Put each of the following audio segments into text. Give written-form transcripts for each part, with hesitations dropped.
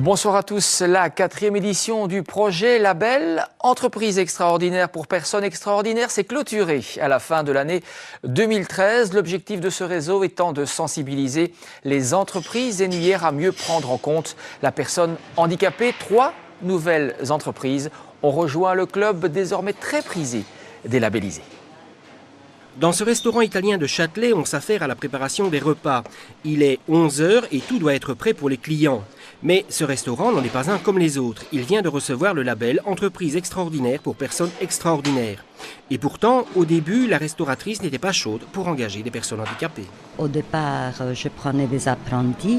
Bonsoir à tous. La 4e édition du projet Label Entreprise extraordinaire pour personnes extraordinaires s'est clôturée à la fin de l'année 2013. L'objectif de ce réseau étant de sensibiliser les entreprises énuyères à mieux prendre en compte la personne handicapée. 3 nouvelles entreprises ont rejoint le club désormais très prisé des labellisés. Dans ce restaurant italien de Châtelet, on s'affaire à la préparation des repas. Il est 11 h et tout doit être prêt pour les clients. Mais ce restaurant n'en est pas un comme les autres. Il vient de recevoir le label Entreprise extraordinaire pour personnes extraordinaires. Et pourtant, au début, la restauratrice n'était pas chaude pour engager des personnes handicapées. Au départ, je prenais des apprentis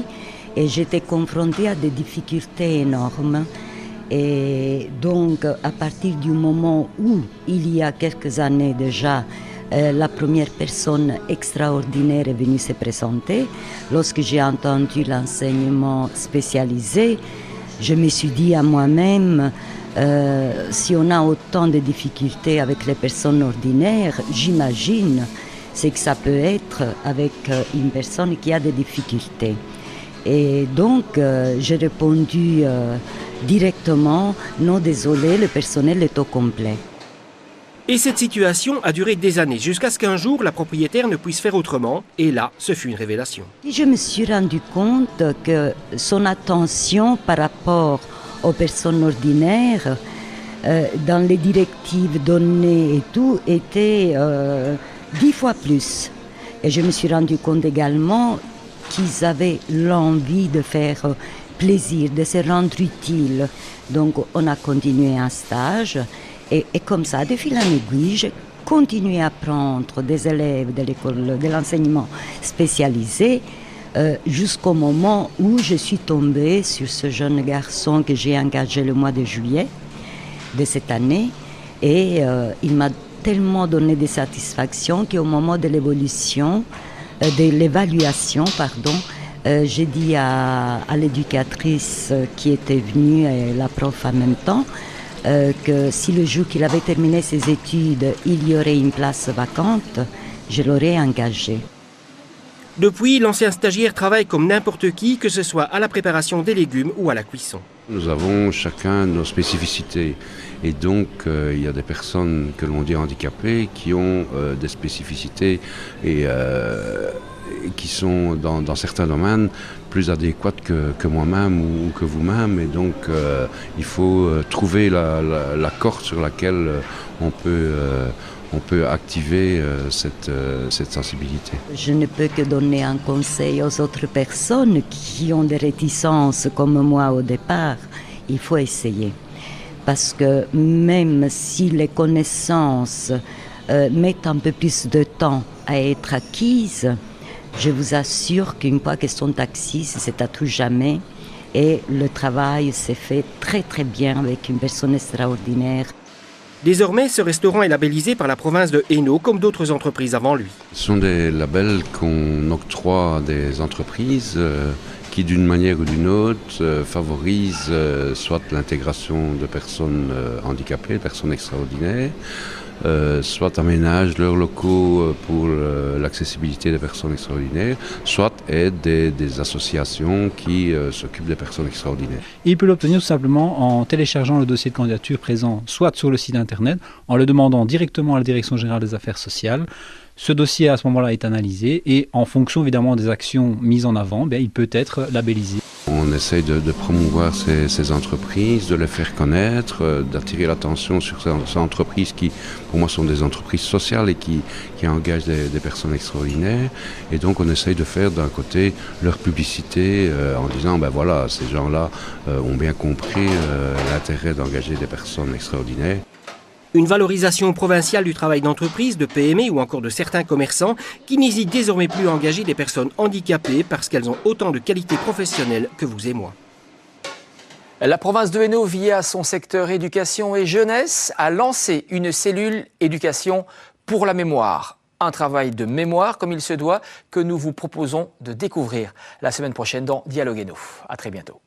et j'étais confrontée à des difficultés énormes. Et donc, à partir du moment où, il y a quelques années déjà, la première personne extraordinaire est venue se présenter. Lorsque j'ai entendu l'enseignement spécialisé, je me suis dit à moi-même, si on a autant de difficultés avec les personnes ordinaires, j'imagine ce que ça peut être avec une personne qui a des difficultés. Et donc, j'ai répondu directement, non désolé, le personnel est au complet. Et cette situation a duré des années, jusqu'à ce qu'un jour, la propriétaire ne puisse faire autrement. Et là, ce fut une révélation. Je me suis rendu compte que son attention par rapport aux personnes ordinaires, dans les directives données et tout, était 10 fois plus. Et je me suis rendu compte également qu'ils avaient l'envie de faire plaisir, de se rendre utile. Donc, on a continué un stage. Et comme ça, de fil en aiguille, j'ai continué à prendre des élèves de l'école de l'enseignement spécialisé jusqu'au moment où je suis tombée sur ce jeune garçon que j'ai engagé le mois de juillet de cette année. Et il m'a tellement donné de satisfaction qu'au moment de l'évaluation, j'ai dit à l'éducatrice qui était venue et la prof en même temps, que si le jour qu'il avait terminé ses études, il y aurait une place vacante, je l'aurais engagé. Depuis, l'ancien stagiaire travaille comme n'importe qui, que ce soit à la préparation des légumes ou à la cuisson. Nous avons chacun nos spécificités. Et donc, il y a des personnes que l'on dit handicapées qui ont des spécificités et qui sont dans certains domaines plus adéquates que moi-même ou que vous-même. Et donc, il faut trouver la corde sur laquelle on peut activer cette sensibilité. Je ne peux que donner un conseil aux autres personnes qui ont des réticences comme moi au départ. Il faut essayer. Parce que même si les connaissances mettent un peu plus de temps à être acquises, je vous assure qu'une fois qu'elles sont acquises, c'est à tout jamais. Et le travail s'est fait très très bien avec une personne extraordinaire. Désormais, ce restaurant est labellisé par la province de Hainaut, comme d'autres entreprises avant lui. Ce sont des labels qu'on octroie à des entreprises qui, d'une manière ou d'une autre, favorisent soit l'intégration de personnes handicapées, personnes extraordinaires, soit aménagent leurs locaux pour l'accessibilité des personnes extraordinaires, soit aident des associations qui s'occupent des personnes extraordinaires. Il peut l'obtenir tout simplement en téléchargeant le dossier de candidature présent soit sur le site internet, en le demandant directement à la Direction générale des affaires sociales. Ce dossier à ce moment-là est analysé et en fonction évidemment des actions mises en avant, il peut être labellisé. On essaye de promouvoir ces entreprises, de les faire connaître, d'attirer l'attention sur ces entreprises qui, pour moi, sont des entreprises sociales et qui engagent des personnes extraordinaires. Et donc, on essaye de faire d'un côté leur publicité en disant, voilà, ces gens-là ont bien compris l'intérêt d'engager des personnes extraordinaires. Une valorisation provinciale du travail d'entreprise, de PME ou encore de certains commerçants qui n'hésitent désormais plus à engager des personnes handicapées parce qu'elles ont autant de qualités professionnelles que vous et moi. La province de Hainaut, via son secteur éducation et jeunesse, a lancé une cellule éducation pour la mémoire. Un travail de mémoire comme il se doit que nous vous proposons de découvrir la semaine prochaine dans Dialogue Hainaut. À très bientôt.